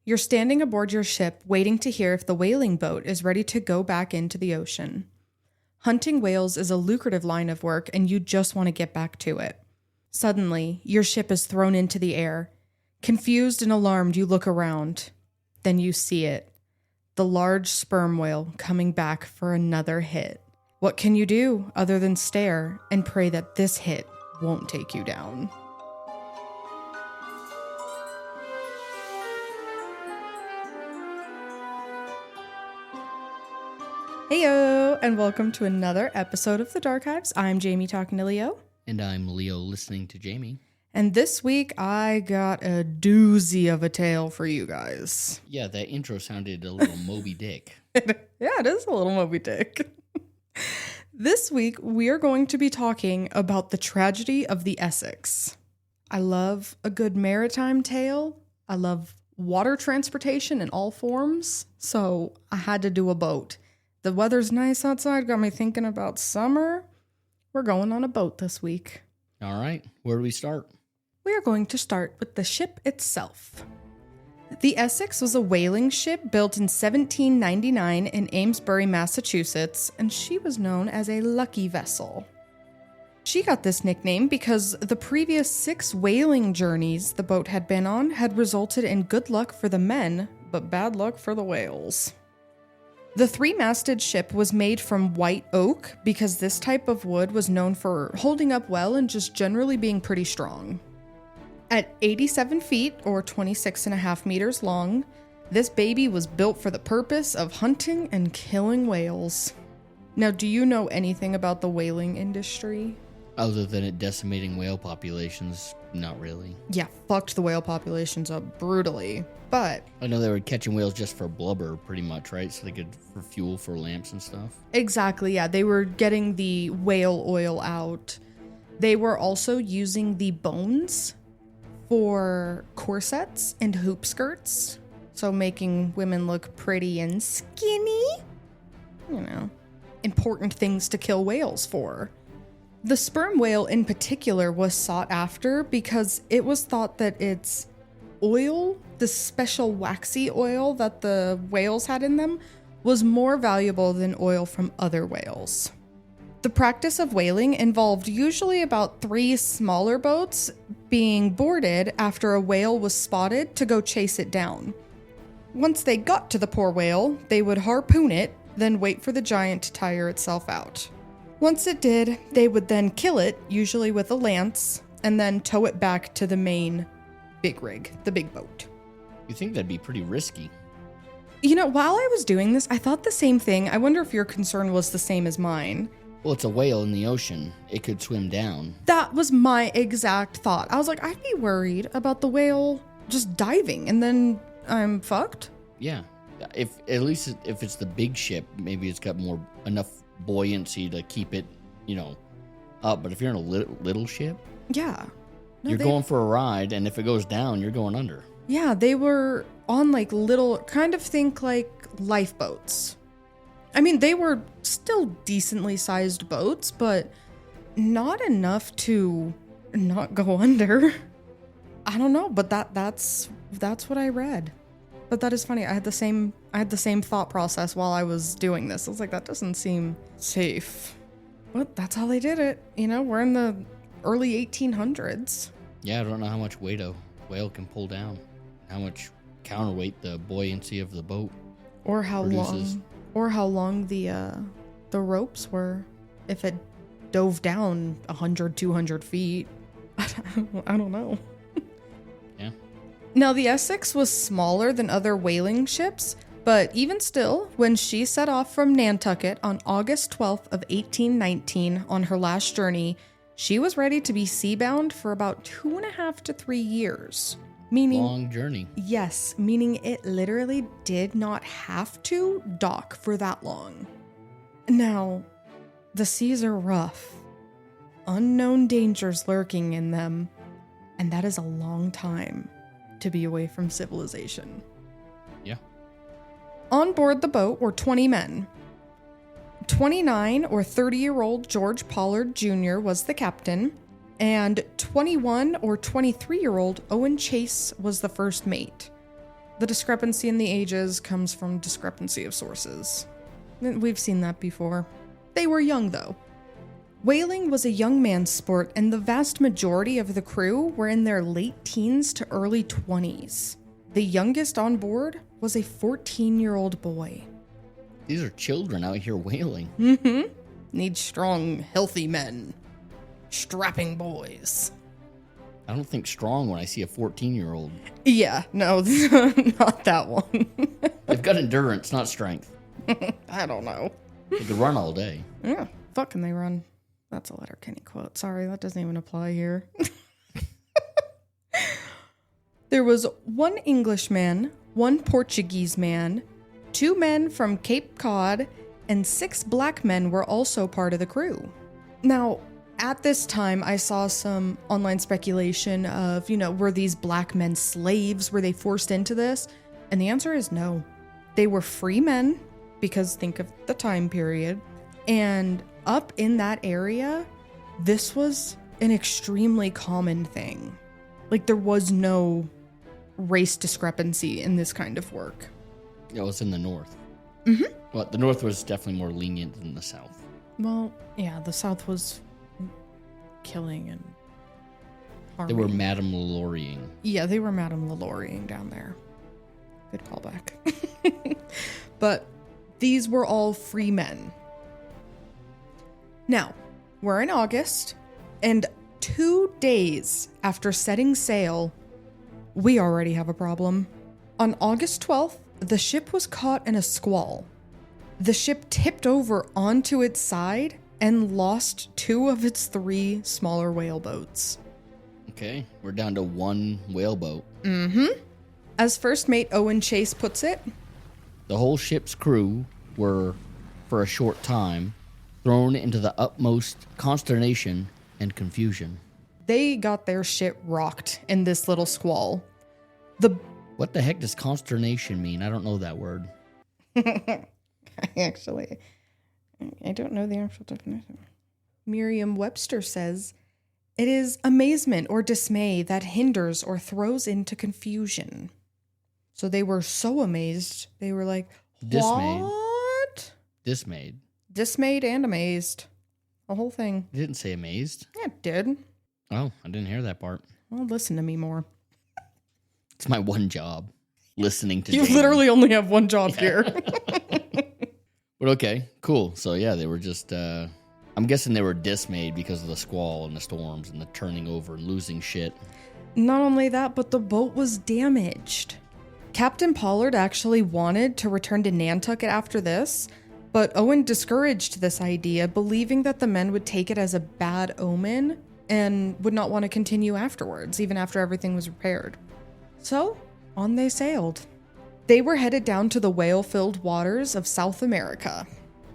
You're standing aboard your ship waiting to hear if the whaling boat is ready to go back into the ocean. Hunting whales is a lucrative line of work and you just want to get back to it. Suddenly, your ship is thrown into the air. Confused and alarmed, you look around. Then you see it. The large sperm whale coming back for another hit. What can you do other than stare and pray that this hit won't take you down? Heyo, and welcome to another episode of the Darkives. I'm Jamie talking to Leo. And I'm Leo listening to Jamie. And this week I got a doozy of a tale for you guys. Yeah, that intro sounded a little Moby-Dick. Yeah, it is a little Moby-Dick. This week we are going to be talking about the tragedy of the Essex. I love a good maritime tale. I love water transportation in all forms. So I had to do a boat. The weather's nice outside, got me thinking about summer. We're going on a boat this week. All right, where do we start? We are going to start with the ship itself. The Essex was a whaling ship built in 1799 in Amesbury, Massachusetts, and she was known as a lucky vessel. She got this nickname because the previous 6 whaling journeys the boat had been on had resulted in good luck for the men, but bad luck for the whales. The 3-masted ship was made from white oak because this type of wood was known for holding up well and just generally being pretty strong. At 87 feet, or 26.5 meters long, this baby was built for the purpose of hunting and killing whales. Now, do you know anything about the whaling industry? Other than it decimating whale populations, not really. Yeah, fucked the whale populations up brutally, but... I know they were catching whales just for blubber, pretty much, right? So they could, for fuel for lamps and stuff. Exactly, yeah. They were getting the whale oil out. They were also using the bones for corsets and hoop skirts, so making women look pretty and skinny. You know, important things to kill whales for. The sperm whale in particular was sought after because it was thought that its oil, the special waxy oil that the whales had in them, was more valuable than oil from other whales. The practice of whaling involved usually about 3 smaller boats being boarded after a whale was spotted to go chase it down. Once they got to the poor whale, they would harpoon it, then wait for the giant to tire itself out. Once it did, they would then kill it, usually with a lance, and then tow it back to the main big rig, the big boat. You think that'd be pretty risky? You know, while I was doing this, I thought the same thing. I wonder if your concern was the same as mine. Well, it's a whale in the ocean. It could swim down. That was my exact thought. I was like, I'd be worried about the whale just diving, and then I'm fucked. Yeah. At least if it's the big ship, maybe it's got enough buoyancy to keep it, up. But if you're in a little ship, yeah, you're going for a ride, and if it goes down, you're going under. Yeah, they were on like little, kind of think like lifeboats. I mean, they were still decently sized boats, but not enough to not go under. I don't know, but that's what I read. But that is funny. I had the same thought process while I was doing this. I was like, that doesn't seem safe. But that's how they did it. We're in the early 1800s. Yeah, I don't know how much weight a whale can pull down. How much counterweight the buoyancy of the boat or how produces. long the ropes were. If it dove down 100, 200 feet. I don't know. Yeah. Now, the Essex was smaller than other whaling ships, but even still, when she set off from Nantucket on August 12th of 1819 on her last journey, she was ready to be seabound for about 2.5 to 3 years. Meaning, long journey. Yes, meaning it literally did not have to dock for that long. Now, the seas are rough, unknown dangers lurking in them, and that is a long time to be away from civilization. Yeah. On board the boat were 20 men. 29 or 30-year-old George Pollard Jr. was the captain, and 21 or 23-year-old Owen Chase was the first mate. The discrepancy in the ages comes from discrepancy of sources. We've seen that before. They were young, though. Whaling was a young man's sport, and the vast majority of the crew were in their late teens to early 20s. The youngest on board was a 14-year-old boy. These are children out here whaling. Mm-hmm. Need strong, healthy men. Strapping boys. I don't think strong when I see a 14-year-old. Yeah, no, not that one. They've got endurance, not strength. I don't know. They could run all day. Yeah, fucking they run. That's a Letterkenny quote. Sorry, that doesn't even apply here. There was one Englishman, one Portuguese man, 2 men from Cape Cod, and 6 black men were also part of the crew. Now, at this time, I saw some online speculation of, were these black men slaves? Were they forced into this? And the answer is no. They were free men, because think of the time period. And up in that area, this was an extremely common thing. Like, there was no race discrepancy in this kind of work. It was in the north. Mm-hmm. Well, the north was definitely more lenient than the south. Well, yeah, the south was killing and harming. They were Madame Lalaurie-ing. Yeah, they were Madame Lalaurie-ing down there. Good callback. But these were all free men. Now, we're in August, and 2 days after setting sail, we already have a problem. On August 12th, the ship was caught in a squall. The ship tipped over onto its side and lost 2 of its 3 smaller whaleboats. Okay, we're down to 1 whaleboat. Mm-hmm. As First Mate Owen Chase puts it, the whole ship's crew were, for a short time, thrown into the utmost consternation and confusion. They got their shit rocked in this little squall. What the heck does consternation mean? I don't know that word. Actually, I don't know the actual definition. Merriam-Webster says, it is amazement or dismay that hinders or throws into confusion. So they were so amazed, they were like, Dismayed. What? Dismayed. Dismayed and amazed. The whole thing. You didn't say amazed. Yeah, it did. Oh, I didn't hear that part. Well, listen to me more. It's my one job, listening to You Jamie. literally only have one job here. But okay, cool. So yeah, they were just, I'm guessing they were dismayed because of the squall and the storms and the turning over and losing shit. Not only that, but the boat was damaged. Captain Pollard actually wanted to return to Nantucket after this, but Owen discouraged this idea, believing that the men would take it as a bad omen and would not want to continue afterwards, even after everything was repaired. So, on they sailed. They were headed down to the whale-filled waters of South America.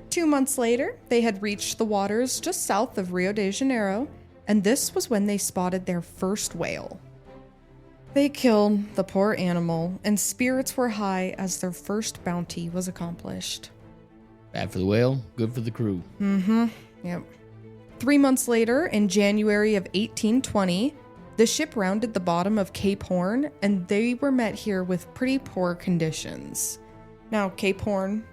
2 months later, they had reached the waters just south of Rio de Janeiro, and this was when they spotted their first whale. They killed the poor animal, and spirits were high as their first bounty was accomplished. Bad for the whale, good for the crew. Mm-hmm. Yep. 3 months later, in January of 1820, the ship rounded the bottom of Cape Horn, and they were met here with pretty poor conditions. Now, Cape Horn,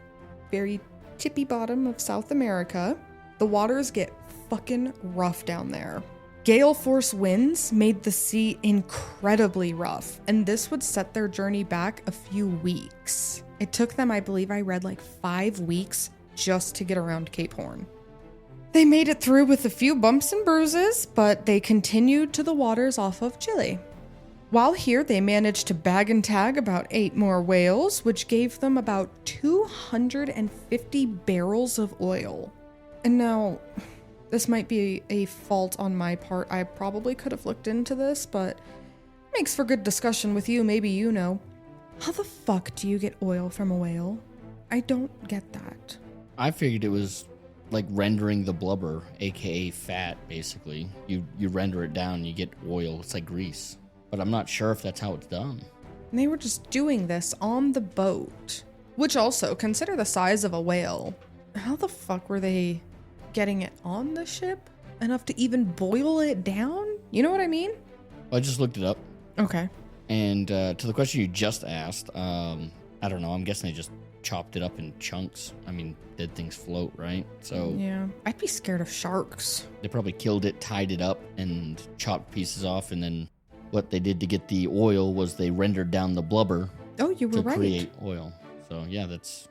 very tippy bottom of South America, the waters get fucking rough down there. Gale force winds made the sea incredibly rough, and this would set their journey back a few weeks. It took them, I believe I read, like 5 weeks just to get around Cape Horn. They made it through with a few bumps and bruises, but they continued to the waters off of Chile. While here, they managed to bag and tag about 8 more whales, which gave them about 250 barrels of oil. And now, this might be a fault on my part. I probably could have looked into this, but makes for good discussion with you. Maybe you know. How the fuck do you get oil from a whale? I don't get that. I figured it was like rendering the blubber, aka fat, basically. You render it down, you get oil. It's like grease. But I'm not sure if that's how it's done. And they were just doing this on the boat. Which also, consider the size of a whale. How the fuck were they getting it on the ship? Enough to even boil it down? You know what I mean? I just looked it up. Okay. And to the question you just asked, I don't know. I'm guessing they just chopped it up in chunks. I mean, did things float, right? So yeah, I'd be scared of sharks. they probably killed it, tied it up, and chopped pieces off. And then what they did to get the oil was they rendered down the blubber Oh, you were to right. create oil. So yeah, that's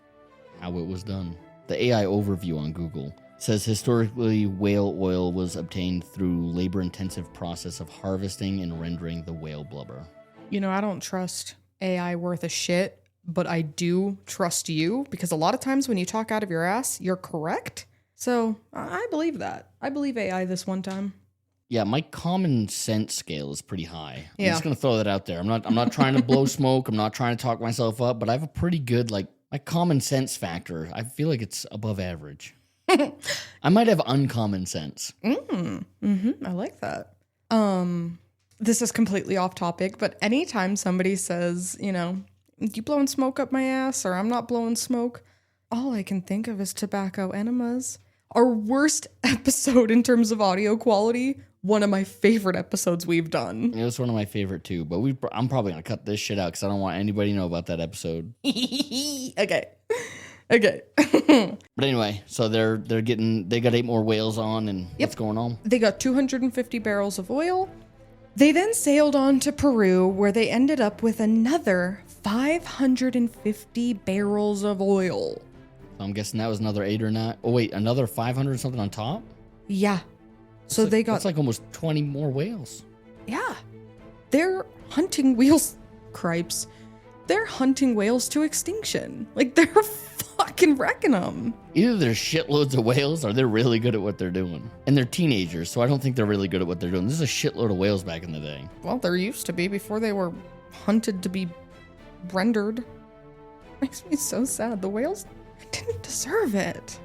how it was done. The AI overview on Google says historically whale oil was obtained through labor-intensive process of harvesting and rendering the whale blubber. You know, I don't trust AI worth a shit, but I do trust you because a lot of times when you talk out of your ass, you're correct. So I believe that. I believe AI this one time. Yeah, my common sense scale is pretty high. I'm Yeah. just gonna throw that out there. I'm not trying to blow smoke. I'm not trying to talk myself up, but I have a pretty good my common sense factor. I feel like it's above average. I might have uncommon sense. I like that. This is completely off topic, but anytime somebody says, you know, you blowing smoke up my ass or I'm not blowing smoke, all I can think of is tobacco enemas. Our worst episode in terms of audio quality, one of my favorite episodes we've done. It was one of my favorite too, but I'm probably gonna cut this shit out because I don't want anybody to know about that episode. Okay. But anyway, so they got 8 more whales on, and what's going on? They got 250 barrels of oil. They then sailed on to Peru, where they ended up with another 550 barrels of oil. I'm guessing that was another 8 or 9. Oh wait, another 500 something on top. Yeah. So they got... That's like almost 20 more whales. Yeah. They're hunting whales... Cripes. They're hunting whales to extinction. Like, they're fucking wrecking them. Either there's shitloads of whales or they're really good at what they're doing. And they're teenagers, so I don't think they're really good at what they're doing. This is a shitload of whales back in the day. Well, there used to be before they were hunted to be rendered. Makes me so sad. The whales didn't deserve it.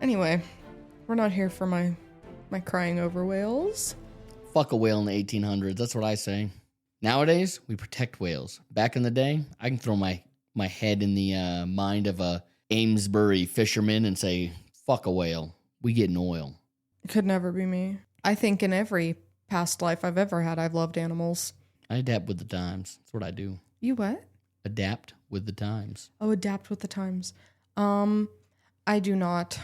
Anyway, we're not here for my crying over whales. Fuck a whale in the 1800s, that's what I say. Nowadays, we protect whales. Back in the day, I can throw my head in the mind of a Amesbury fisherman and say, fuck a whale. We getting oil. It could never be me. I think in every past life I've ever had, I've loved animals. I adapt with the times. That's what I do. You what? Adapt with the times. Oh, adapt with the times. I do not.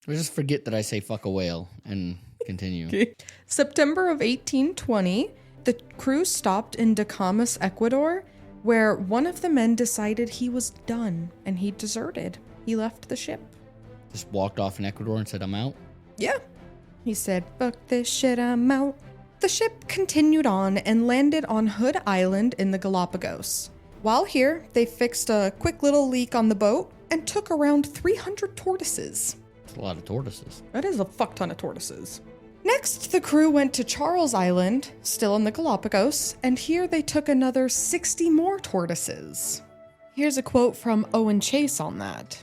Or just forget that I say fuck a whale and continue. Okay. September of 1820, the crew stopped in Darkives, Ecuador, where one of the men decided he was done and he deserted. He left the ship. Just walked off in Ecuador and said, I'm out? Yeah. He said, fuck this shit, I'm out. The ship continued on and landed on Hood Island in the Galapagos. While here, they fixed a quick little leak on the boat and took around 300 tortoises. That's a lot of tortoises. That is a fuck ton of tortoises. Next, the crew went to Charles Island, still in the Galapagos, and here they took another 60 more tortoises. Here's a quote from Owen Chase on that.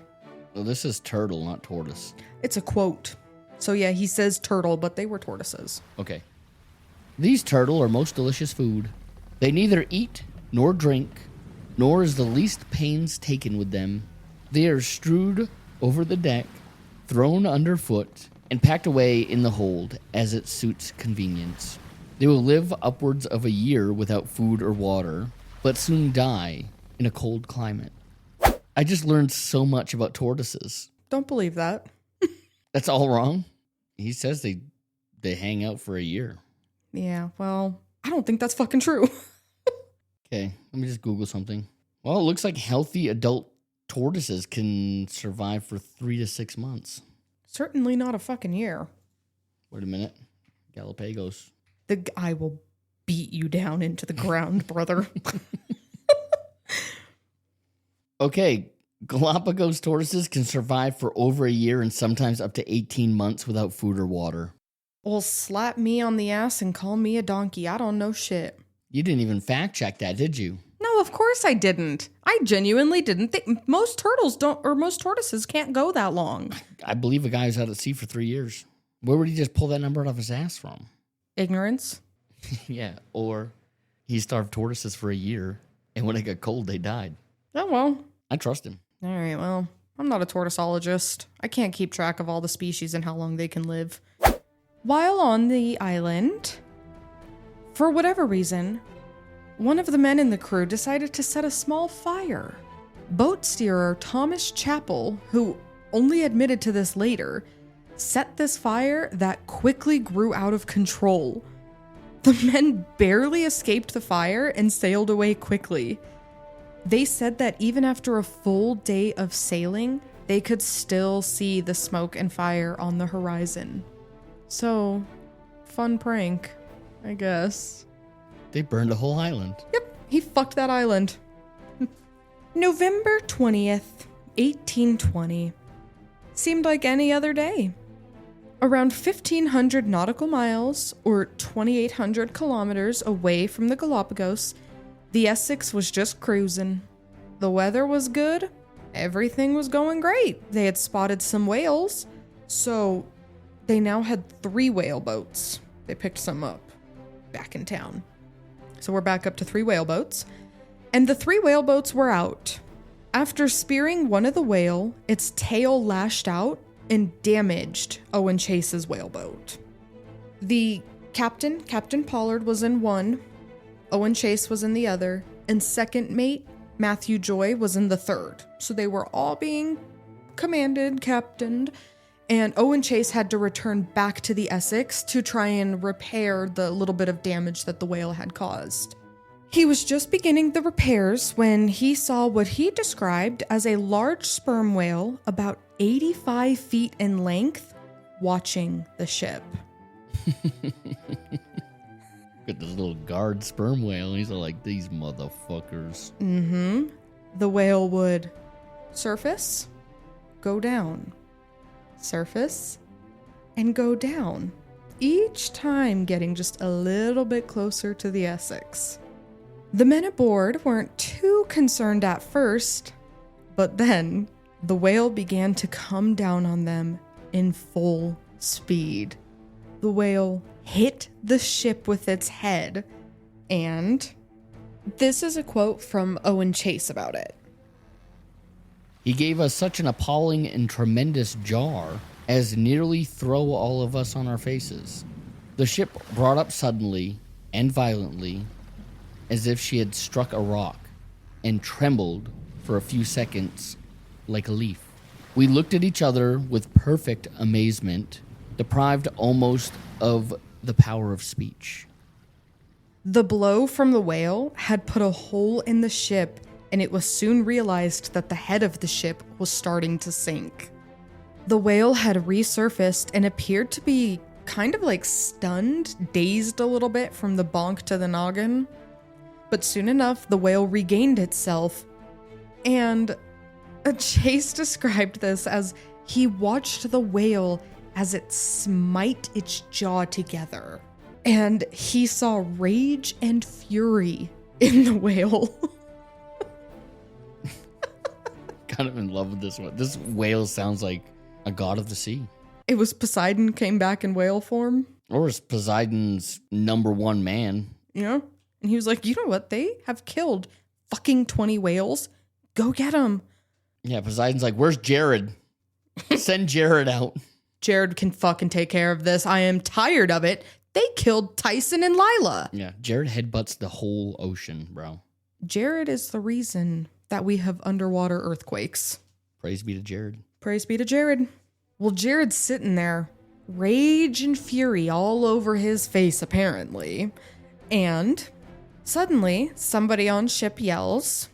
Well, this is turtle, not tortoise. It's a quote. So yeah, he says turtle, but they were tortoises. Okay. These turtle are most delicious food. They neither eat nor drink, nor is the least pains taken with them. They are strewed over the deck, thrown underfoot, and packed away in the hold as it suits convenience. They will live upwards of a year without food or water, but soon die in a cold climate. I just learned so much about tortoises. Don't believe that. That's all wrong. He says they hang out for a year. Yeah, well, I don't think that's fucking true. Okay, let me just Google something. Well, it looks like healthy adult tortoises can survive for 3 to 6 months. Certainly not a fucking year. Wait a minute. Galapagos. I will beat you down into the ground, brother. Okay, Galapagos tortoises can survive for over a year and sometimes up to 18 months without food or water. Well, slap me on the ass and call me a donkey. I don't know shit. You didn't even fact check that, did you? No, of course I didn't. I genuinely didn't think most tortoises can't go that long. I believe a guy who's out at sea for 3 years. Where would he just pull that number out of his ass from? Ignorance. Yeah, or he starved tortoises for a year, and when it got cold, they died. Oh, well. I trust him. All right, well, I'm not a tortoisologist. I can't keep track of all the species and how long they can live. While on the island, for whatever reason, one of the men in the crew decided to set a small fire. Boat steerer Thomas Chappell, who only admitted to this later, set this fire that quickly grew out of control. The men barely escaped the fire and sailed away quickly. They said that even after a full day of sailing, they could still see the smoke and fire on the horizon. So, fun prank, I guess. They burned a whole island. Yep, he fucked that island. November 20th, 1820. Seemed like any other day. Around 1,500 nautical miles, or 2,800 kilometers away from the Galapagos, the Essex was just cruising. The weather was good. Everything was going great. They had spotted some whales, so they now had 3 whale boats. They picked some up back in town. So we're back up to 3 whale boats. And the 3 whale boats were out. After spearing one of the whale, its tail lashed out and damaged Owen Chase's whaleboat. The captain, Captain Pollard, was in one, Owen Chase was in the other, and second mate, Matthew Joy, was in the third. So they were all being commanded, captained, and Owen Chase had to return back to the Essex to try and repair the little bit of damage that the whale had caused. He was just beginning the repairs when he saw what he described as a large sperm whale about 85 feet in length watching the ship. Got this little guard sperm whale. He's like, these motherfuckers. Mm-hmm. The whale would surface, go down, surface, and go down, each time getting just a little bit closer to the Essex. The men aboard weren't too concerned at first, but then the whale began to come down on them in full speed. The whale hit the ship with its head, and this is a quote from Owen Chase about it. He gave us such an appalling and tremendous jar as nearly throw all of us on our faces. The ship brought up suddenly and violently, as if she had struck a rock, and trembled for a few seconds like a leaf. We looked at each other with perfect amazement, deprived almost of the power of speech. The blow from the whale had put a hole in the ship, and it was soon realized that the head of the ship was starting to sink. The whale had resurfaced and appeared to be kind of like stunned, dazed a little bit from the bonk to the noggin. But soon enough, the whale regained itself, and Chase described this as he watched the whale as it smite its jaw together, and he saw rage and fury in the whale. Kind of in love with this one. This whale sounds like a god of the sea. It was Poseidon came back in whale form. Or it's Poseidon's number one man. Yeah. And he was like, you know what? They have killed fucking 20 whales. Go get them. Yeah, Poseidon's like, where's Jared? Send Jared out. Jared can fucking take care of this. I am tired of it. They killed Tyson and Lila. Yeah, Jared headbutts the whole ocean, bro. Jared is the reason that we have underwater earthquakes. Praise be to Jared. Praise be to Jared. Well, Jared's sitting there, rage and fury all over his face, apparently. And suddenly, somebody on ship yells,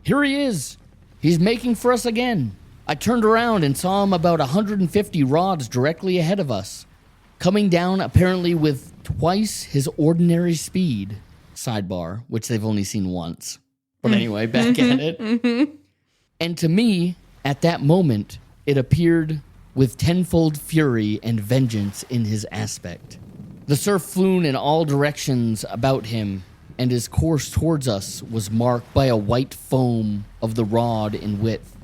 Here he is. He's making for us again. I turned around and saw him about 150 rods directly ahead of us, coming down apparently with twice his ordinary speed. Sidebar, which they've only seen once. But anyway, back at it. And to me, at that moment, it appeared with tenfold fury and vengeance in his aspect. The surf flew in all directions about him, and his course towards us was marked by a white foam of the rod in width,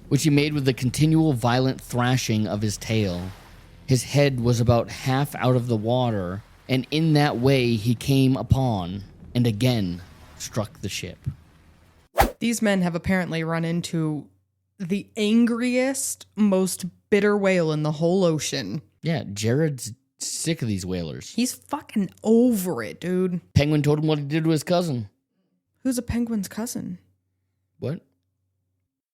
which he made with the continual violent thrashing of his tail. His head was about half out of the water, and in that way he came upon, and again struck the ship. These men have apparently run into the angriest, most bitter whale in the whole ocean. Yeah, Jared's sick of these whalers. He's fucking over it, dude. Penguin told him what he did to his cousin. Who's a penguin's cousin? What?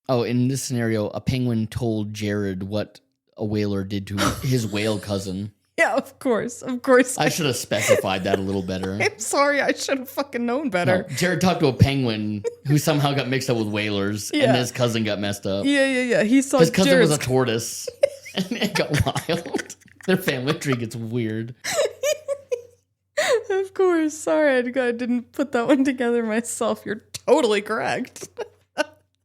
Oh, in this scenario, a penguin told Jared what a whaler did to his whale cousin. Yeah, of course. Of course. I should have specified that a little better. I'm sorry. I should have fucking known better. No, Jared talked to a penguin who somehow got mixed up with whalers, and his cousin got messed up. Yeah. He saw his cousin Jared's... was a tortoise, and it got wild. Their family tree gets weird. Of course. Sorry, I didn't put that one together myself. You're totally correct.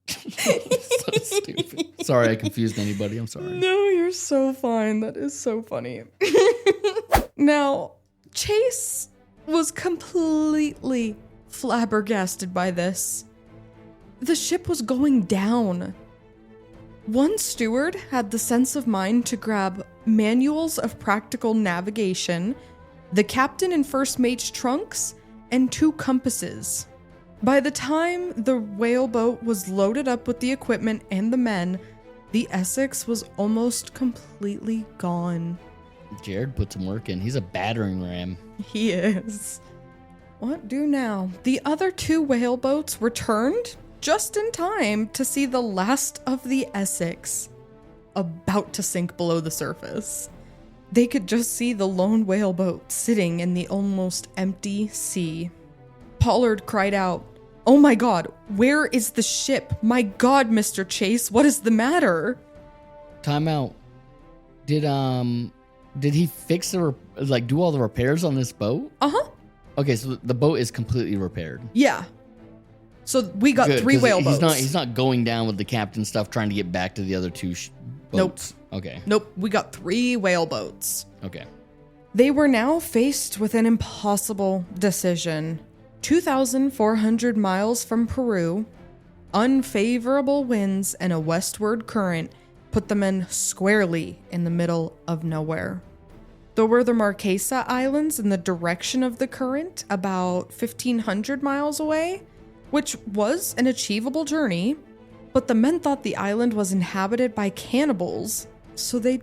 So stupid. Sorry I confused anybody. I'm sorry. No, you're so fine. That is so funny. Now, Chase was completely flabbergasted by this. The ship was going down. One steward had the sense of mind to grab manuals of practical navigation, the captain and first mate's trunks, and 2 compasses. By the time the whaleboat was loaded up with the equipment and the men, the Essex was almost completely gone. Jared put some work in. He's a battering ram. He is. What do now? The other 2 whaleboats returned just in time to see the last of the Essex about to sink below the surface. They could just see the lone whaleboat sitting in the almost empty sea. Pollard cried out, "Oh my God, where is the ship? My God, Mr. Chase, what is the matter?" Time out. Did he fix do all the repairs on this boat? Uh-huh. Okay, so the boat is completely repaired. Yeah. So we got Good, 3 whaleboats. He's not going down with the captain stuff trying to get back to the other 2 boats. Nope. Okay. Nope, we got 3 whaleboats. Okay. They were now faced with an impossible decision. 2,400 miles from Peru, unfavorable winds and a westward current put the men squarely in the middle of nowhere. There were the Marquesa Islands in the direction of the current, about 1,500 miles away, which was an achievable journey, but the men thought the island was inhabited by cannibals, so they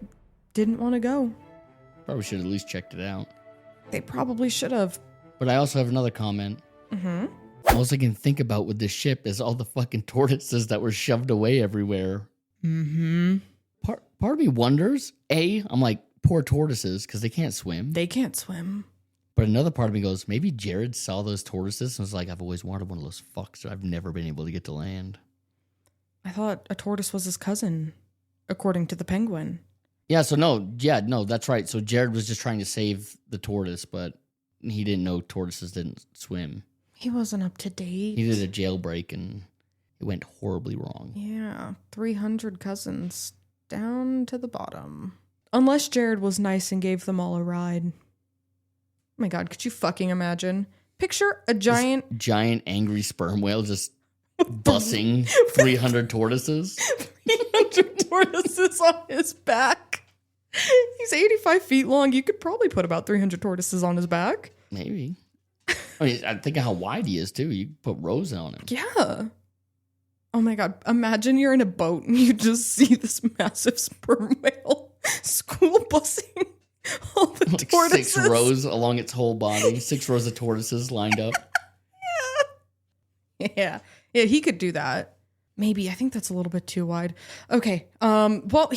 didn't want to go. Probably should have at least checked it out. They probably should have. But I also have another comment. Mm-hmm. All I can think about with this ship is all the fucking tortoises that were shoved away everywhere. Mm-hmm. Part of me wonders, I'm like, poor tortoises, because they can't swim. They can't swim. But another part of me goes, maybe Jared saw those tortoises and was like, I've always wanted one of those fucks. I've never been able to get to land. I thought a tortoise was his cousin, according to the penguin. Yeah, that's right. So Jared was just trying to save the tortoise, but he didn't know tortoises didn't swim. He wasn't up to date. He did a jailbreak and it went horribly wrong. Yeah, 300 cousins down to the bottom. Unless Jared was nice and gave them all a ride. Oh my God, could you fucking imagine? Picture a giant angry sperm whale just bussing 300 tortoises. 300 tortoises on his back. He's 85 feet long. You could probably put about 300 tortoises on his back. Maybe. I mean, I think of how wide he is, too. You put rows on him. Yeah. Oh my God. Imagine you're in a boat and you just see this massive sperm whale school busing all the like tortoises. 6 rows along its whole body. 6 rows of tortoises lined up. Yeah. Yeah, he could do that. Maybe. I think that's a little bit too wide. Okay. Well,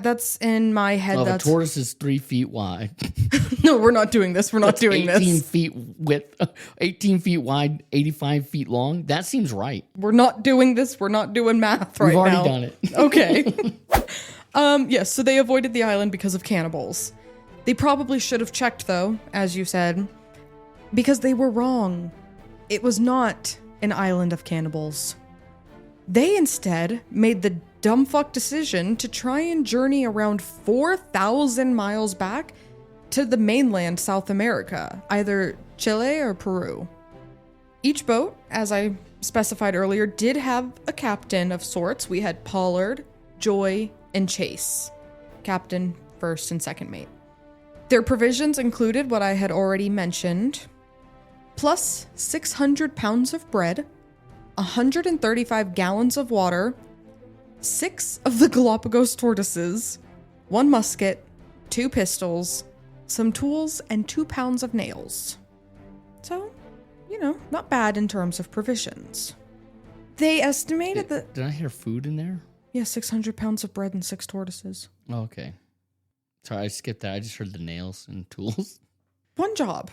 that's in my head. Well, the tortoise is 3 feet wide. No, we're not doing this. We're not doing 18 this. feet width, 18 feet wide, 85 feet long. That seems right. We're not doing this. We're not doing math right now. We've already done it. Okay. Yes, so they avoided the island because of cannibals. They probably should have checked, though, as you said, because they were wrong. It was not an island of cannibals. They instead made the dumbfuck decision to try and journey around 4,000 miles back to the mainland South America, either Chile or Peru. Each boat, as I specified earlier, did have a captain of sorts. We had Pollard, Joy, and Chase. Captain, first, and second mate. Their provisions included what I had already mentioned, plus 600 pounds of bread, 135 gallons of water, 6 of the Galapagos tortoises, 1 musket, 2 pistols, some tools, and 2 pounds of nails. So, not bad in terms of provisions. They estimated that... Did I hear food in there? Yeah, 600 pounds of bread and 6 tortoises. Oh, okay. Sorry, I skipped that. I just heard the nails and tools. One job.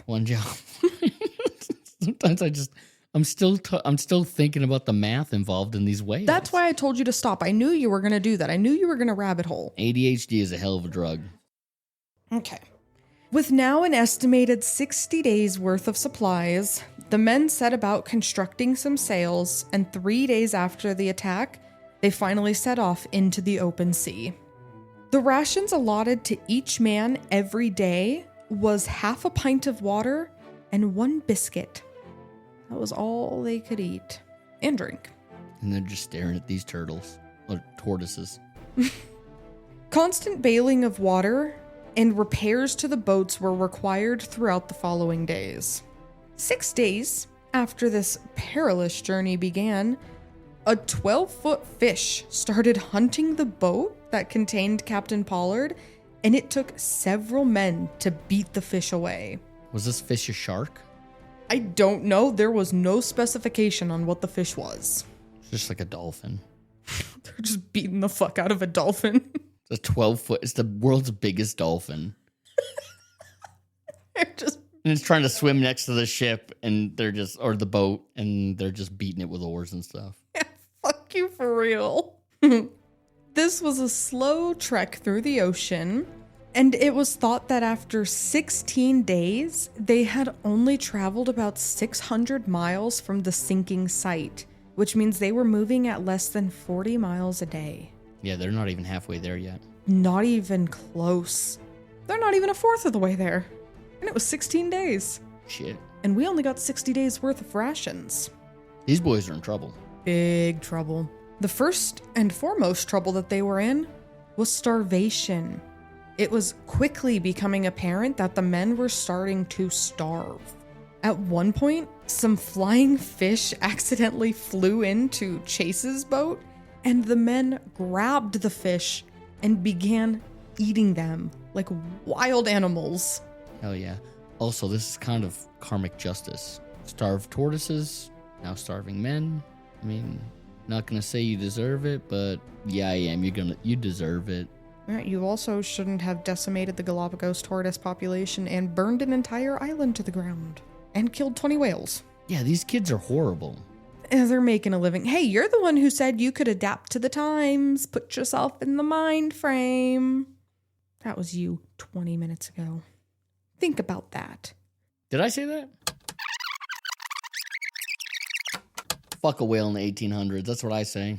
Sometimes I'm still thinking about the math involved in these whales. That's why I told you to stop. I knew you were going to do that. I knew you were going to rabbit hole. ADHD is a hell of a drug. Okay. With now an estimated 60 days worth of supplies, the men set about constructing some sails, and 3 days after the attack, they finally set off into the open sea. The rations allotted to each man every day was half a pint of water and 1 biscuit. That was all they could eat and drink. And they're just staring at these turtles, or tortoises. Constant bailing of water and repairs to the boats were required throughout the following days. 6 days after this perilous journey began, a 12-foot fish started hunting the boat that contained Captain Pollard, and it took several men to beat the fish away. Was this fish a shark? I don't know. There was no specification on what the fish was. It's just like a dolphin. They're just beating the fuck out of a dolphin. It's a 12-foot. It's the world's biggest dolphin. They're just... And it's trying to swim next to the ship, and or the boat, and they're just beating it with oars and stuff. Yeah, fuck you for real. This was a slow trek through the ocean, and it was thought that after 16 days, they had only traveled about 600 miles from the sinking site, which means they were moving at less than 40 miles a day. Yeah, they're not even halfway there yet. Not even close. They're not even a fourth of the way there. And it was 16 days. Shit. And we only got 60 days worth of rations. These boys are in trouble. Big trouble. The first and foremost trouble that they were in was starvation. It was quickly becoming apparent that the men were starting to starve. At one point, some flying fish accidentally flew into Chase's boat, and the men grabbed the fish and began eating them like wild animals. Hell yeah. Also, this is kind of karmic justice. Starved tortoises, now starving men. I mean, not gonna say you deserve it, but yeah, I am. You deserve it. You also shouldn't have decimated the Galapagos tortoise population and burned an entire island to the ground. And killed 20 whales. Yeah, these kids are horrible. They're making a living. Hey, you're the one who said you could adapt to the times. Put yourself in the mind frame. That was you 20 minutes ago. Think about that. Did I say that? Fuck a whale in the 1800s. That's what I say.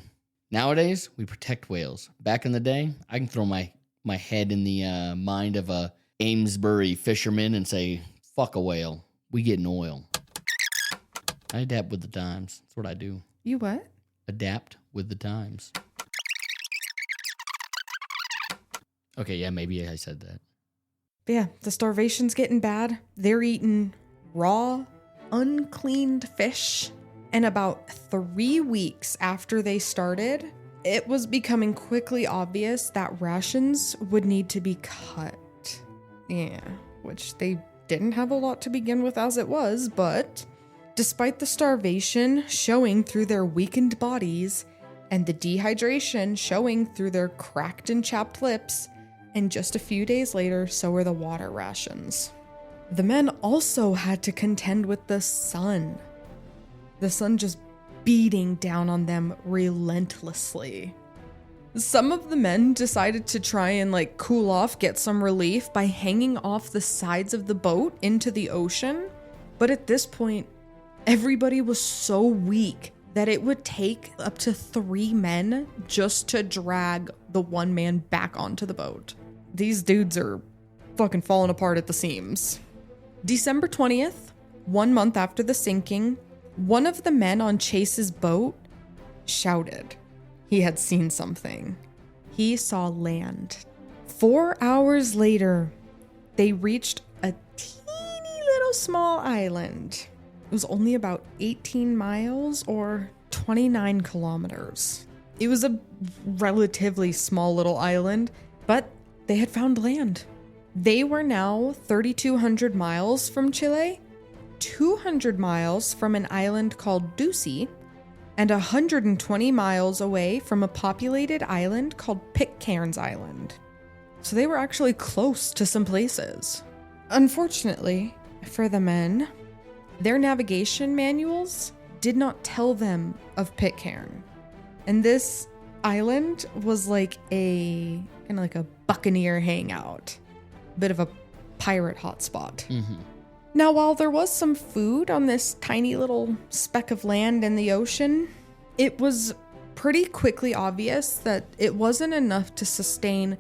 Nowadays, we protect whales. Back in the day, I can throw my head in the mind of a Amesbury fisherman and say, fuck a whale. We getting oil. I adapt with the times. That's what I do. You what? Adapt with the times. Okay, yeah, maybe I said that. But yeah, the starvation's getting bad. They're eating raw, uncleaned fish. And about 3 weeks after they started, it was becoming quickly obvious that rations would need to be cut. Yeah, which they didn't have a lot to begin with as it was, but despite the starvation showing through their weakened bodies and the dehydration showing through their cracked and chapped lips, and just a few days later, so were the water rations. The men also had to contend with the sun. The sun just beating down on them relentlessly. Some of the men decided to try and cool off, get some relief by hanging off the sides of the boat into the ocean. But at this point, everybody was so weak that it would take up to 3 men just to drag the one man back onto the boat. These dudes are fucking falling apart at the seams. December 20th, 1 month after the sinking, one of the men on Chase's boat shouted. He had seen something. He saw land. 4 hours later, they reached a teeny little small island. It was only about 18 miles or 29 kilometers. It was a relatively small little island, but they had found land. They were now 3,200 miles from Chile, 200 miles from an island called Ducie, and 120 miles away from a populated island called Pitcairn's Island. So they were actually close to some places. Unfortunately for the men, their navigation manuals did not tell them of Pitcairn. And this island was like a kind of like a buccaneer hangout, a bit of a pirate hotspot. Now, while there was some food on this tiny little speck of land in the ocean, it was pretty quickly obvious that it wasn't enough to sustain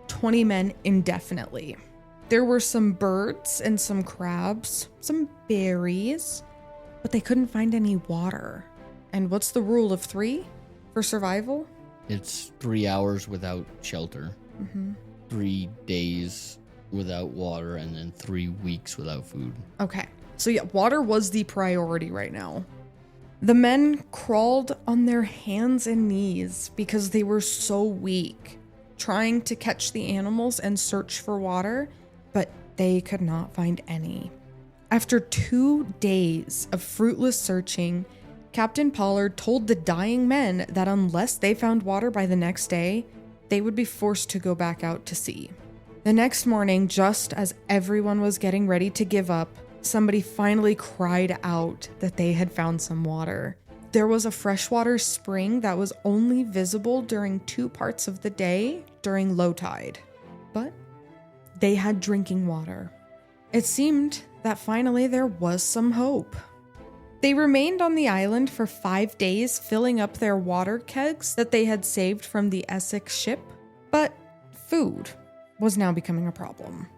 20 men indefinitely. There were some birds and some crabs, some berries, but they couldn't find any water. And what's the rule of 3 for survival? It's 3 hours without shelter, 3 days without water, and then 3 weeks without food. Okay. So yeah, water was the priority right now. The men crawled on their hands and knees because they were so weak, trying to catch the animals and search for water, but they could not find any. After 2 days of fruitless searching, Captain Pollard told the dying men that unless they found water by the next day, they would be forced to go back out to sea. The next morning, just as everyone was getting ready to give up, somebody finally cried out that they had found some water. There was a freshwater spring that was only visible during 2 parts of the day during low tide. But they had drinking water. It seemed that finally there was some hope. They remained on the island for 5 days, filling up their water kegs that they had saved from the Essex ship, but food was now becoming a problem.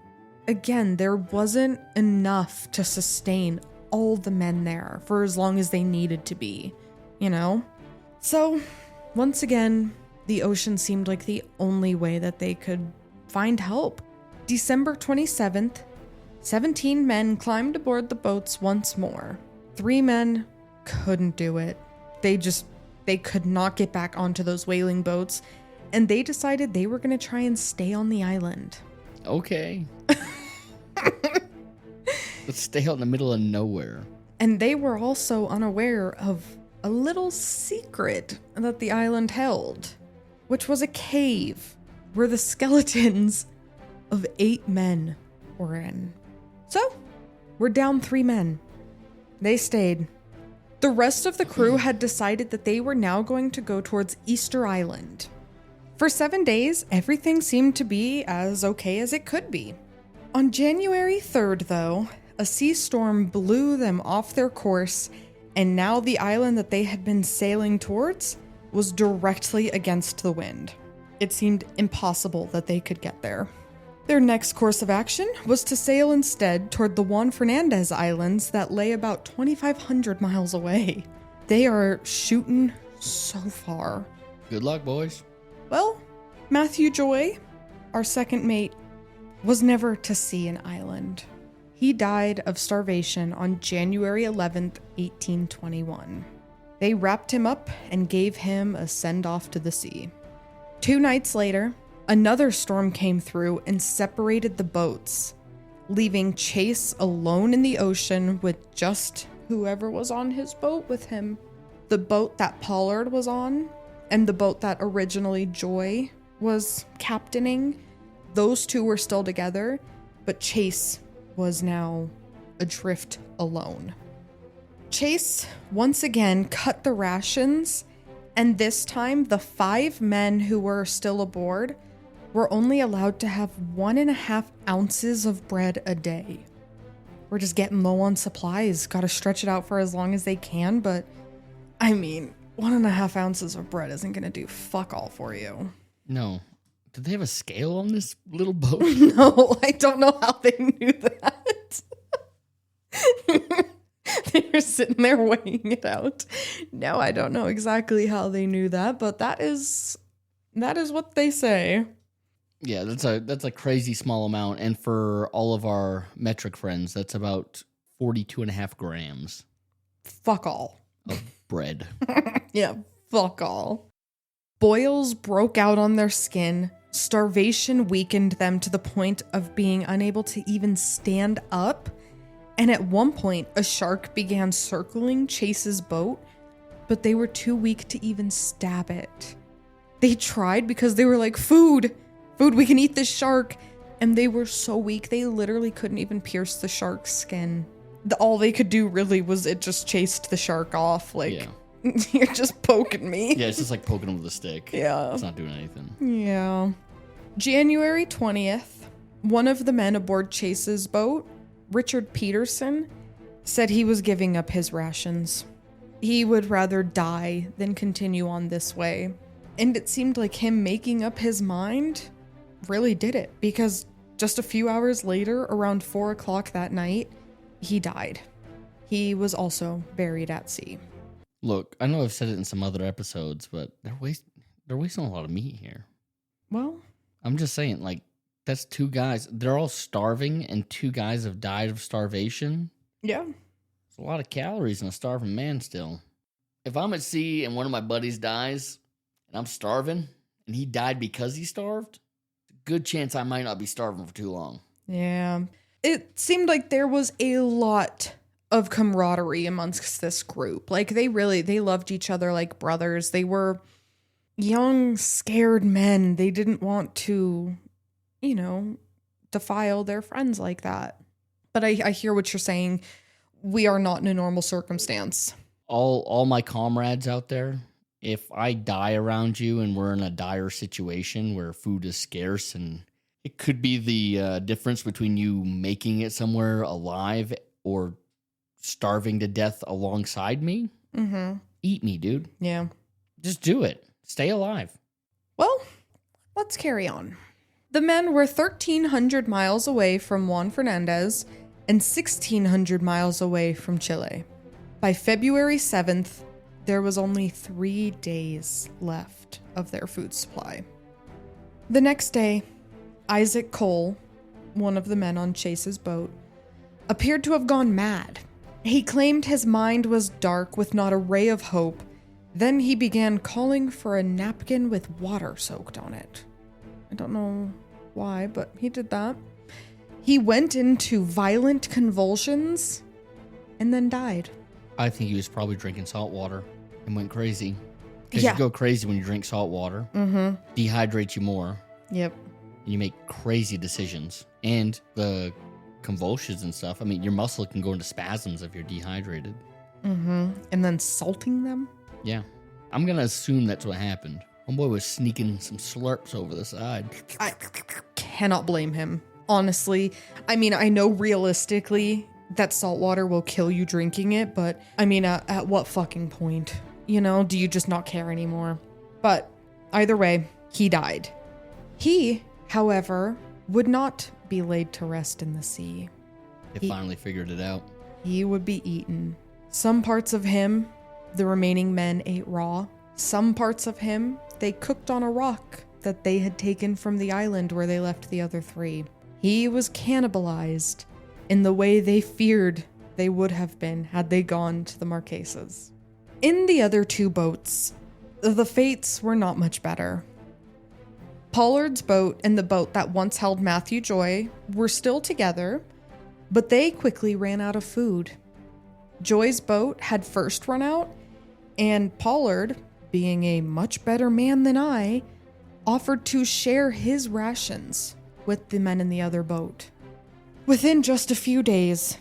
Again, there wasn't enough to sustain all the men there for as long as they needed to be, you know? So, once again, the ocean seemed like the only way that they could find help. December 27th, 17 men climbed aboard the boats once more. 3 men couldn't do it. They could not get back onto those whaling boats, and they decided they were going to try and stay on the island. Okay. Let's stay out in the middle of nowhere. And they were also unaware of a little secret that the island held, which was a cave where the skeletons of 8 men were in. So, we're down 3 men. They stayed. The rest of the crew had decided that they were now going to go towards Easter Island. For 7 days, everything seemed to be as okay as it could be. On January 3rd, though, a sea storm blew them off their course, and now the island that they had been sailing towards was directly against the wind. It seemed impossible that they could get there. Their next course of action was to sail instead toward the Juan Fernandez Islands that lay about 2,500 miles away. They are shooting so far. Good luck, boys. Well, Matthew Joy, our second mate, was never to see an island. He died of starvation on January 11th, 1821. They wrapped him up and gave him a send-off to the sea. 2 nights later, another storm came through and separated the boats, leaving Chase alone in the ocean with just whoever was on his boat with him. The boat that Pollard was on, and the boat that originally Joy was captaining, those 2 were still together, but Chase was now adrift alone. Chase once again cut the rations, and this time the 5 men who were still aboard were only allowed to have 1.5 ounces of bread a day. We're just getting low on supplies, gotta stretch it out for as long as they can, but I mean, 1.5 ounces of bread isn't gonna do fuck all for you. No. Did they have a scale on this little boat? No, I don't know how they knew that. They were sitting there weighing it out. No, I don't know exactly how they knew that, but that is what they say. Yeah, that's a crazy small amount, and for all of our metric friends, that's about 42.5 grams. Fuck all. Of bread. Yeah, fuck all. Boils broke out on their skin, Starvation weakened them to the point of being unable to even stand up. And at one point, a shark began circling Chase's boat, but they were too weak to even stab it. They tried because they were like, food, we can eat this shark. And they were so weak, they literally couldn't even pierce the shark's skin. All they could do really was it just chased the shark off. Like, yeah. You're just poking me. Yeah, it's just like poking him with a stick. Yeah. It's not doing anything. Yeah. January 20th, one of the men aboard Chase's boat, Richard Peterson, said he was giving up his rations. He would rather die than continue on this way. And it seemed like him making up his mind really did it, because just a few hours later, around 4 o'clock that night, he died. He was also buried at sea. Look, I know I've said it in some other episodes, but they're wasting a lot of meat here. Well, I'm just saying, like, that's 2 guys. They're all starving, and 2 guys have died of starvation. yeah. It's a lot of calories in a starving man still. If I'm at sea and one of my buddies dies, and I'm starving, and he died because he starved, good chance I might not be starving for too long. Yeah. It seemed like there was a lot of camaraderie amongst this group. Like, they loved each other like brothers. They were young, scared men. They didn't want to, defile their friends like that. But I hear what you're saying. We are not in a normal circumstance. All my comrades out there, if I die around you and we're in a dire situation where food is scarce, and it could be the difference between you making it somewhere alive or starving to death alongside me, eat me, dude. Yeah. Just do it. Stay alive. Well, let's carry on. The men were 1,300 miles away from Juan Fernandez and 1,600 miles away from Chile. By February 7th, there was only 3 days left of their food supply. The next day, Isaac Cole, one of the men on Chase's boat, appeared to have gone mad. He claimed his mind was dark with not a ray of hope. Then he began calling for a napkin with water soaked on it. I don't know why, but he did that. He went into violent convulsions and then died. I think he was probably drinking salt water and went crazy. Because Yeah. you go crazy when you drink salt water. Dehydrates you more. Yep. You make crazy decisions. And the convulsions and stuff, I mean, your muscle can go into spasms if you're dehydrated. And then salting them? Yeah. I'm going to assume that's what happened. Homeboy was sneaking some slurps over the side. I cannot blame him. Honestly, I mean, I know realistically that salt water will kill you drinking it, but I mean, at what fucking point? Do you just not care anymore? But either way, he died. He, however, would not be laid to rest in the sea. They finally figured it out. He would be eaten. Some parts of him, the remaining men ate raw. Some parts of him, they cooked on a rock that they had taken from the island where they left the other 3. He was cannibalized in the way they feared they would have been had they gone to the Marquesas. In the other 2 boats, the fates were not much better. Pollard's boat and the boat that once held Matthew Joy were still together, but they quickly ran out of food. Joy's boat had first run out, and Pollard, being a much better man than I, offered to share his rations with the men in the other boat. Within just a few days,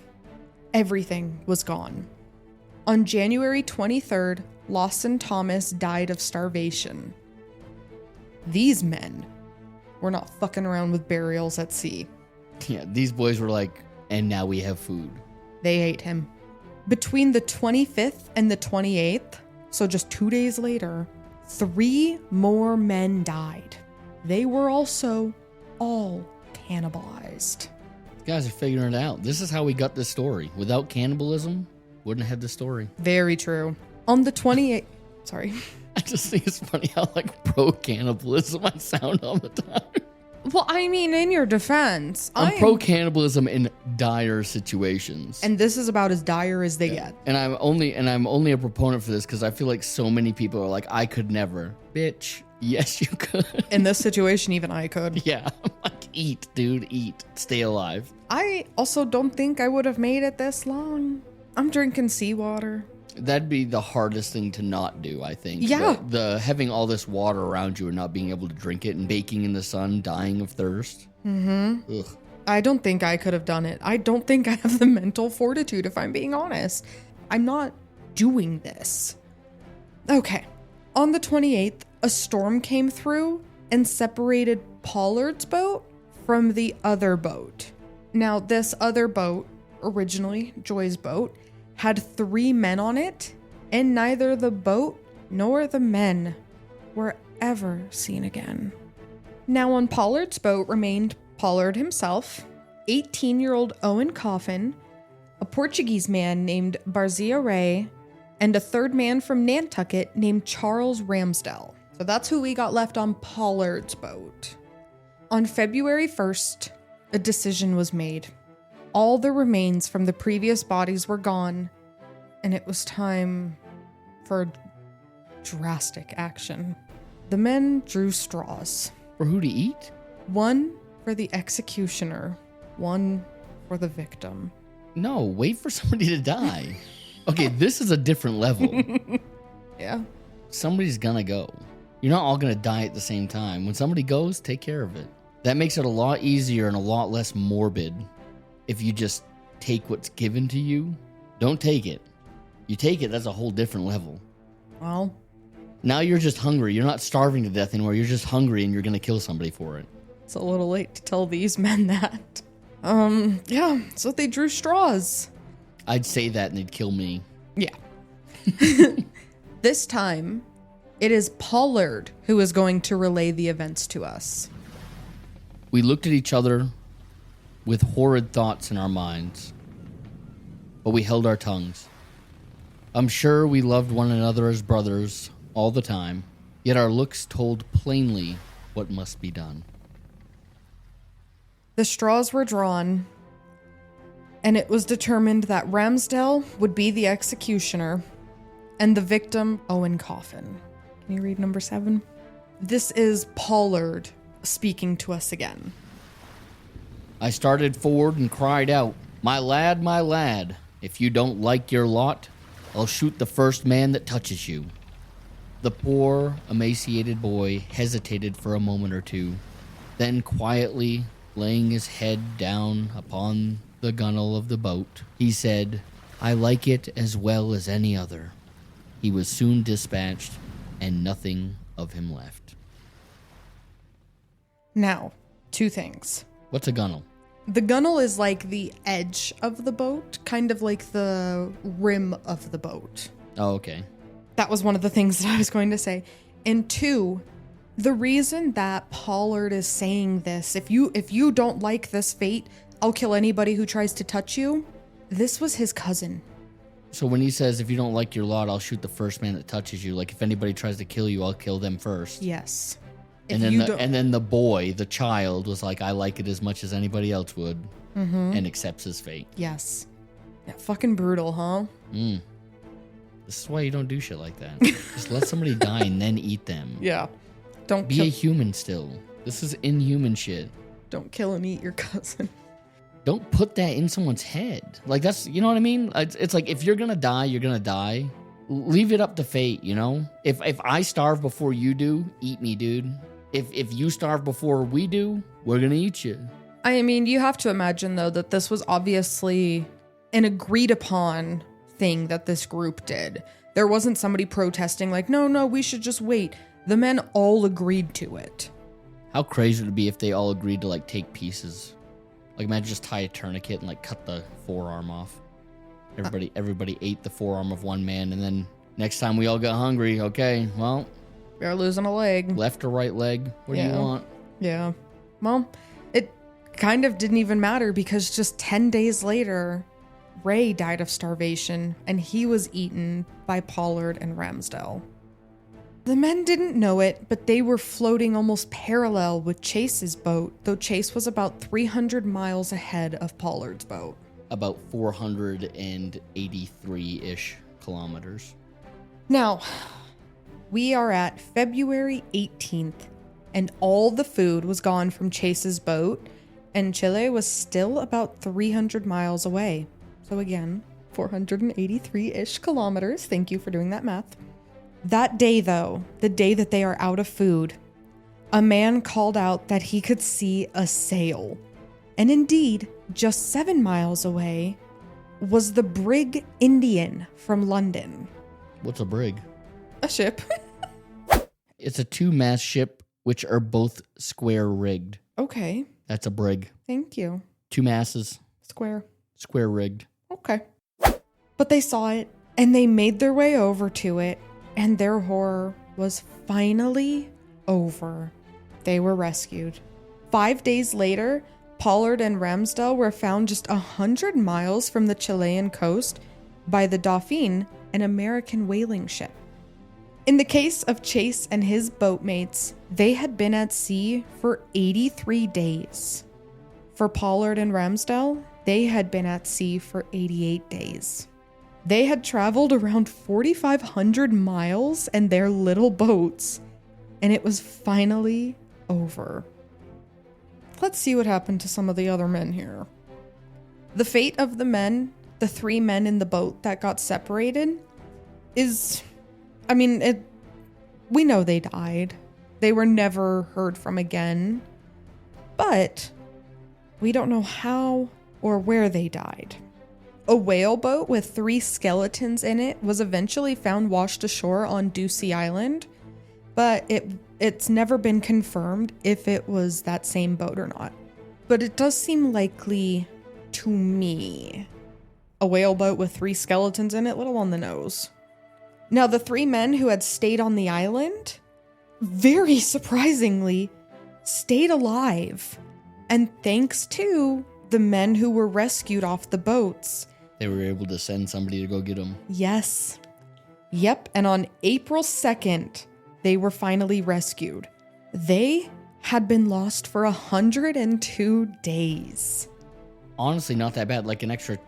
everything was gone. On January 23rd, Lawson Thomas died of starvation. These men were not fucking around with burials at sea. Yeah, these boys were like, and now we have food. They ate him. Between the 25th and the 28th, so just 2 days later, 3 more men died. They were also all cannibalized. These guys are figuring it out. This is how we got this story. Without cannibalism, wouldn't have had this story. Very true. On the 28th... Sorry. I just think it's funny how, pro-cannibalism I sound all the time. Well, I mean, in your defense... I'm pro-cannibalism in dire situations. And this is about as dire as they get. And I'm only a proponent for this because I feel like so many people are like, I could never. Bitch, Yes, you could. In this situation, even I could. Yeah. Like, eat, dude. Eat. Stay alive. I also don't think I would have made it this long. I'm drinking seawater. That'd be the hardest thing to not do, I think. Yeah. The having all this water around you and not being able to drink it and baking in the sun, dying of thirst. Mm-hmm. Ugh. I don't think I could have done it. I don't think I have the mental fortitude, if I'm being honest. I'm not doing this. Okay. On the 28th, a storm came through and separated Pollard's boat from the other boat. Now, this other boat, originally Joy's boat, had 3 men on it, and neither the boat nor the men were ever seen again. Now, on Pollard's boat remained Pollard himself, 18-year-old Owen Coffin, a Portuguese man named Barzia Ray, and a third man from Nantucket named Charles Ramsdell. So that's who we got left on Pollard's boat. On February 1st, a decision was made. All the remains from the previous bodies were gone, and it was time for drastic action. The men drew straws. For who to eat? One for the executioner, one for the victim. No, wait for somebody to die. Okay, this is a different level. Yeah. Somebody's gonna go. You're not all gonna die at the same time. When somebody goes, take care of it. That makes it a lot easier and a lot less morbid if you just take what's given to you. Don't take it. You take it, that's a whole different level. Well, now you're just hungry. You're not starving to death anymore. You're just hungry and you're gonna kill somebody for it. it's a little late to tell these men that. Yeah, so they drew straws. I'd say that and they'd kill me. Yeah. This time, it is Pollard who is going to relay the events to us. We looked at each other with horrid thoughts in our minds, but we held our tongues. I'm sure we loved one another as brothers all the time, yet our looks told plainly what must be done. The straws were drawn, and it was determined that Ramsdell would be the executioner, and the victim, Owen Coffin. Can you read number 7? This is Pollard speaking to us again. I started forward and cried out, my lad, if you don't like your lot, I'll shoot the first man that touches you." The poor, emaciated boy hesitated for a moment or two, then quietly, laying his head down upon the gunwale of the boat, he said, "I like it as well as any other." He was soon dispatched, and nothing of him left. Now, 2 things. What's a gunwale? The gunwale is like the edge of the boat, kind of like the rim of the boat. Oh, okay. That was one of the things that I was going to say. And 2, the reason that Pollard is saying this, if you don't like this fate, I'll kill anybody who tries to touch you, this was his cousin. So when he says, if you don't like your lot, I'll shoot the first man that touches you, like if anybody tries to kill you, I'll kill them first. Yes. And then the boy, the child, was like, I like it as much as anybody else would, and accepts his fate. Yes. Yeah, fucking brutal, huh? This is why you don't do shit like that. Just let somebody die and then eat them. Yeah. Don't Be a human still. This is inhuman shit. Don't kill and eat your cousin. Don't put that in someone's head. Like, that's, you know what I mean? It's like, if you're gonna die, you're gonna die. Leave it up to fate, you know? If I starve before you do, eat me, dude. If you starve before we do, we're gonna eat you. I mean, you have to imagine, though, that this was obviously an agreed upon thing that this group did. There wasn't somebody protesting like, no, we should just wait. The men all agreed to it. How crazy would it be if they all agreed to, like, take pieces? Like, imagine just tie a tourniquet and, like, cut the forearm off. Everybody ate the forearm of one man, and then next time we all got hungry, okay, well... We're losing a leg. Left or right leg? What do you want? Yeah. Well, it kind of didn't even matter because just 10 days later, Ray died of starvation, and he was eaten by Pollard and Ramsdell. The men didn't know it, but they were floating almost parallel with Chase's boat, though Chase was about 300 miles ahead of Pollard's boat. About 483-ish kilometers. Now, We are at February 18th, and all the food was gone from Chase's boat, and Chile was still about 300 miles away. So again, 483-ish kilometers. Thank you for doing that math. That day, though, the day that they are out of food, a man called out that he could see a sail. And indeed, just 7 miles away was the brig Indian from London. What's a brig? A ship. It's a 2-mast ship, which are both square rigged. Okay. That's a brig. Thank you. 2 masses. Square. Square rigged. Okay. But they saw it, and they made their way over to it, and their horror was finally over. They were rescued. 5 days later, Pollard and Ramsdell were found just 100 miles from the Chilean coast by the Dauphine, an American whaling ship. In the case of Chase and his boatmates, they had been at sea for 83 days. For Pollard and Ramsdell, they had been at sea for 88 days. They had traveled around 4,500 miles in their little boats, and it was finally over. Let's see what happened to some of the other men here. The fate of the men, the 3 men in the boat that got separated, we know they died. They were never heard from again. But we don't know how or where they died. A whale boat with 3 skeletons in it was eventually found washed ashore on Ducie Island, but it's never been confirmed if it was that same boat or not. But it does seem likely to me. A whale boat with 3 skeletons in it, little on the nose. Now, the 3 men who had stayed on the island, very surprisingly, stayed alive. And thanks to the men who were rescued off the boats, They were able to send somebody to go get them. yes. Yep, and on April 2nd, they were finally rescued. They had been lost for 102 days. Honestly, not that bad. Like an extra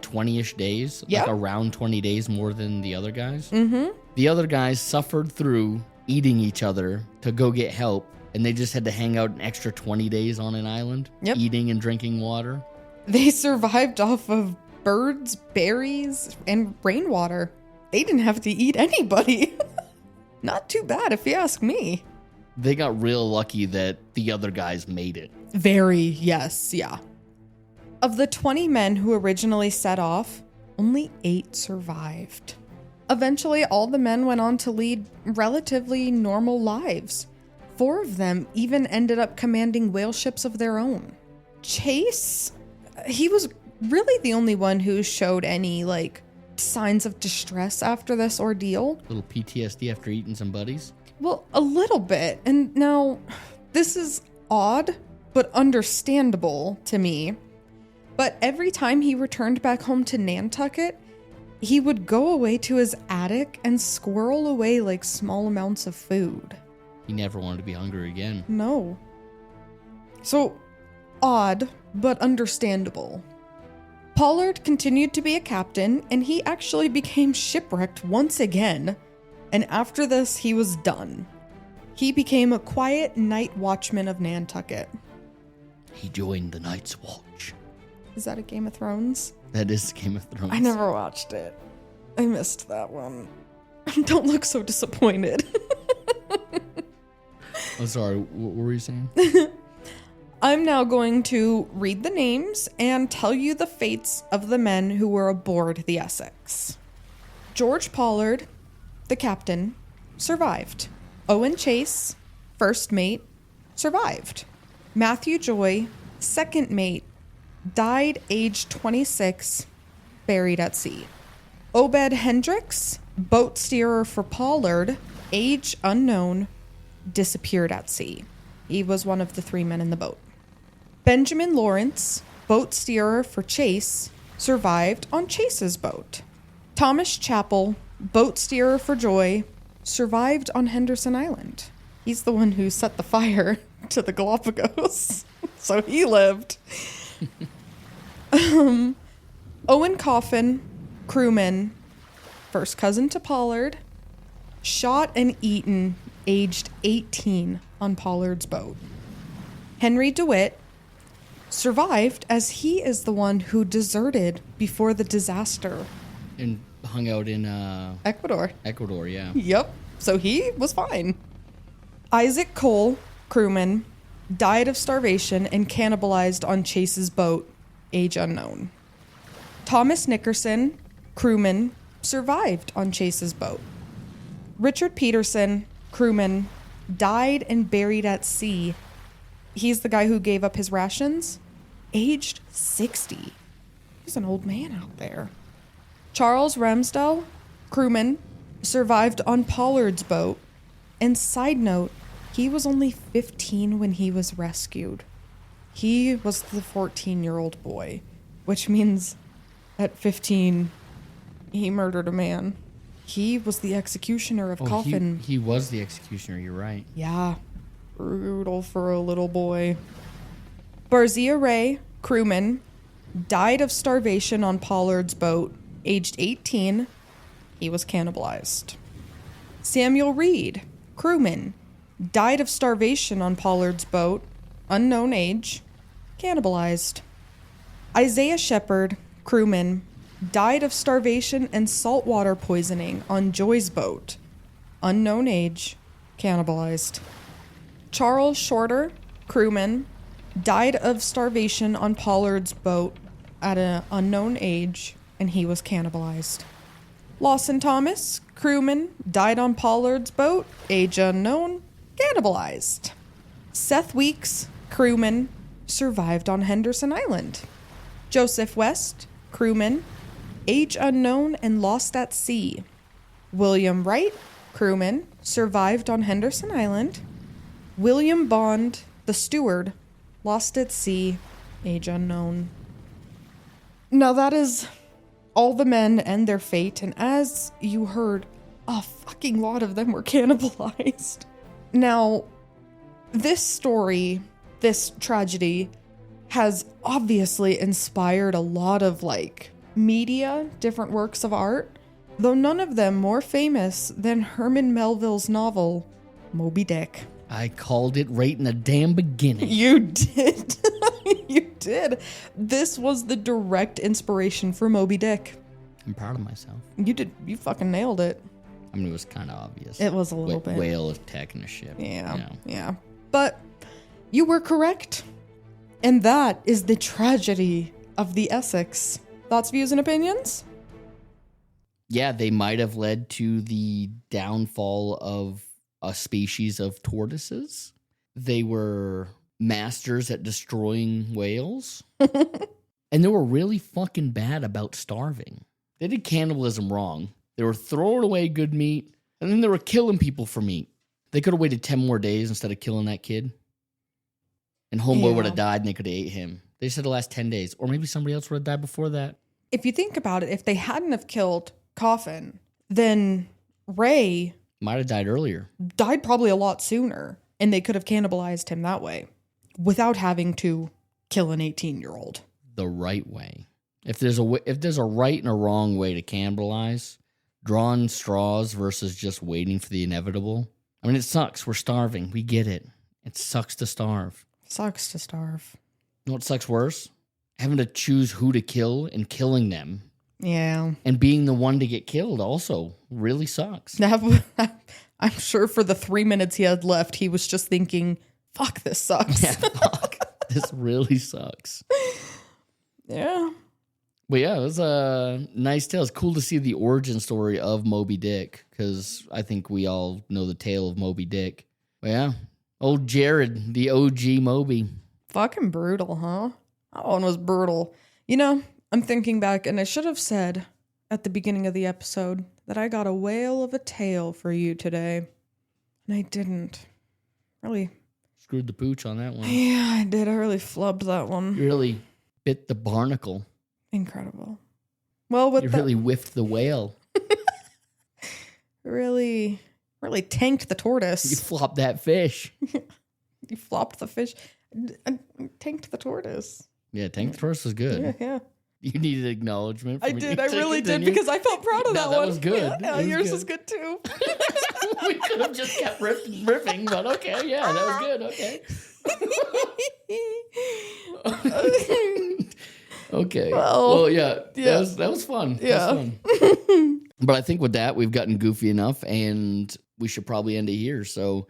20-ish days. Yeah. Like around 20 days more than the other guys. Mm-hmm. The other guys suffered through eating each other to go get help, and they just had to hang out an extra 20 days on an island, Yep. eating and drinking water. They survived off of birds, berries, and rainwater. They didn't have to eat anybody. Not too bad, if you ask me. They got real lucky that the other guys made it. Very, yes, yeah. Of the 20 men who originally set off, only 8 survived. Eventually, all the men went on to lead relatively normal lives. 4 of them even ended up commanding whale ships of their own. Chase, he was really the only one who showed any, signs of distress after this ordeal. Little PTSD after eating some buddies. Well, a little bit. And now, this is odd, but understandable to me. But every time he returned back home to Nantucket, he would go away to his attic and squirrel away small amounts of food. He never wanted to be hungry again. No. So, odd, but understandable. Pollard continued to be a captain, and he actually became shipwrecked once again. And after this, he was done. He became a quiet night watchman of Nantucket. He joined the Night's Watch. Is that a Game of Thrones? That is Game of Thrones. I never watched it. I missed that one. Don't look so disappointed. I'm sorry, what were you saying? I'm now going to read the names and tell you the fates of the men who were aboard the Essex. George Pollard, the captain, survived. Owen Chase, first mate, survived. Matthew Joy, second mate, died age 26, buried at sea. Obed Hendricks, boat steerer for Pollard, age unknown, disappeared at sea. He was one of the 3 men in the boat. Benjamin Lawrence, boat steerer for Chase, survived on Chase's boat. Thomas Chappell, boat steerer for Joy, survived on Henderson Island. He's the one who set the fire to the Galapagos, so he lived. Owen Coffin, crewman, first cousin to Pollard. shot and eaten aged 18 on Pollard's boat. Henry DeWitt survived as he is the one who deserted before the disaster. And hung out in Ecuador. Ecuador, yeah. Yep. So he was fine. Isaac Cole, crewman, died of starvation and cannibalized on Chase's boat, age unknown. Thomas Nickerson, crewman, survived on Chase's boat. Richard Peterson, crewman, died and buried at sea. He's the guy who gave up his rations, aged 60. He's an old man out there. Charles Ramsdell, crewman, survived on Pollard's boat. And side note, he was only 15 when he was rescued. He was the 14-year-old boy, which means at 15, he murdered a man. He was the executioner of Coffin. He was the executioner, you're right. Yeah. Brutal for a little boy. Barzia Ray, crewman, died of starvation on Pollard's boat, aged 18. He was cannibalized. Samuel Reed, crewman, died of starvation on Pollard's boat, unknown age, cannibalized. Isaiah Shepard, crewman, died of starvation and saltwater poisoning on Joy's boat, unknown age, cannibalized. Charles Shorter, crewman, died of starvation on Pollard's boat at an unknown age, and he was cannibalized. Lawson Thomas, crewman, died on Pollard's boat, age unknown, cannibalized. Seth Weeks, crewman, survived on Henderson Island. Joseph West, crewman, age unknown and lost at sea. William Wright, crewman, survived on Henderson Island. William Bond, the steward, lost at sea, age unknown. Now that is all the men and their fate, and as you heard, a fucking lot of them were cannibalized. Now, this story, this tragedy, has obviously inspired a lot of, media, different works of art, though none of them more famous than Herman Melville's novel, Moby-Dick. I called it right in the damn beginning. You did. You did. This was the direct inspiration for Moby-Dick. I'm proud of myself. You did. You fucking nailed it. I mean, it was kind of obvious. It was a little bit. Whale attacking a ship. Yeah. You know. Yeah. But you were correct. And that is the tragedy of the Essex. Thoughts, views, and opinions? Yeah, they might have led to the downfall of a species of tortoises. They were masters at destroying whales. And they were really fucking bad about starving. They did cannibalism wrong. They were throwing away good meat, and then they were killing people for meat. They could have waited 10 more days instead of killing that kid. And homeboy would have died, and they could have ate him. They said the last 10 days. Or maybe somebody else would have died before that. If you think about it, if they hadn't have killed Coffin, then Ray might have died earlier. Died probably a lot sooner, and they could have cannibalized him that way without having to kill an 18-year-old. The right way. If there's a right and a wrong way to cannibalize, drawing straws versus just waiting for the inevitable. I mean, it sucks. We're starving. We get it. It sucks to starve. Sucks to starve. You know what sucks worse? Having to choose who to kill and killing them. Yeah. And being the one to get killed also really sucks. I'm sure for the 3 minutes he had left, he was just thinking, fuck, this sucks. Yeah, fuck. This really sucks. Yeah. But yeah, it was a nice tale. It's cool to see the origin story of Moby-Dick, because I think we all know the tale of Moby-Dick. But yeah, old Jared, the OG Moby. Fucking brutal, huh? That one was brutal. You know, I'm thinking back, and I should have said at the beginning of the episode that I got a whale of a tale for you today. And I didn't. Really. Screwed the pooch on that one. Yeah, I did. I really flubbed that one. You really bit the barnacle. Incredible. Well, you really whiffed the whale. really tanked the tortoise. You flopped that fish. You flopped the fish. Tanked the tortoise. Yeah, tanked the tortoise was good. Yeah. You needed acknowledgement. I did. I really did, because I felt proud of that one. That was good. Yeah, yours was good too. We could have just kept riffing, but okay, yeah, that was good. Okay. Okay. Well, yeah. That was fun. Yeah. That was fun. But I think with that, we've gotten goofy enough, and we should probably end it here. So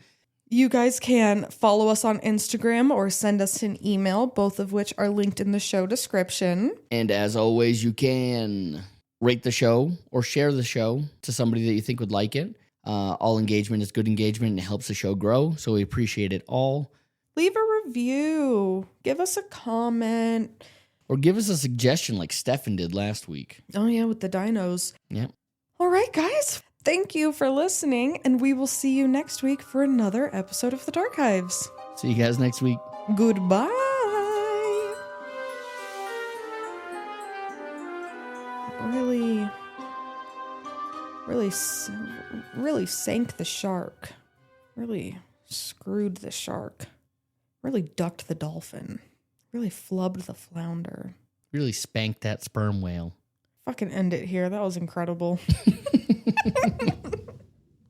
you guys can follow us on Instagram or send us an email, both of which are linked in the show description. And as always, you can rate the show or share the show to somebody that you think would like it. All engagement is good engagement and it helps the show grow. So we appreciate it all. Leave a review. Give us a comment. Or give us a suggestion like Stefan did last week. Oh, yeah, with the dinos. Yep. All right, guys. Thank you for listening, and we will see you next week for another episode of the Darkives. See you guys next week. Goodbye. Really sank the shark. Really screwed the shark. Really ducked the dolphin. Really flubbed the flounder. Really spanked that sperm whale. Fucking end it here. That was incredible.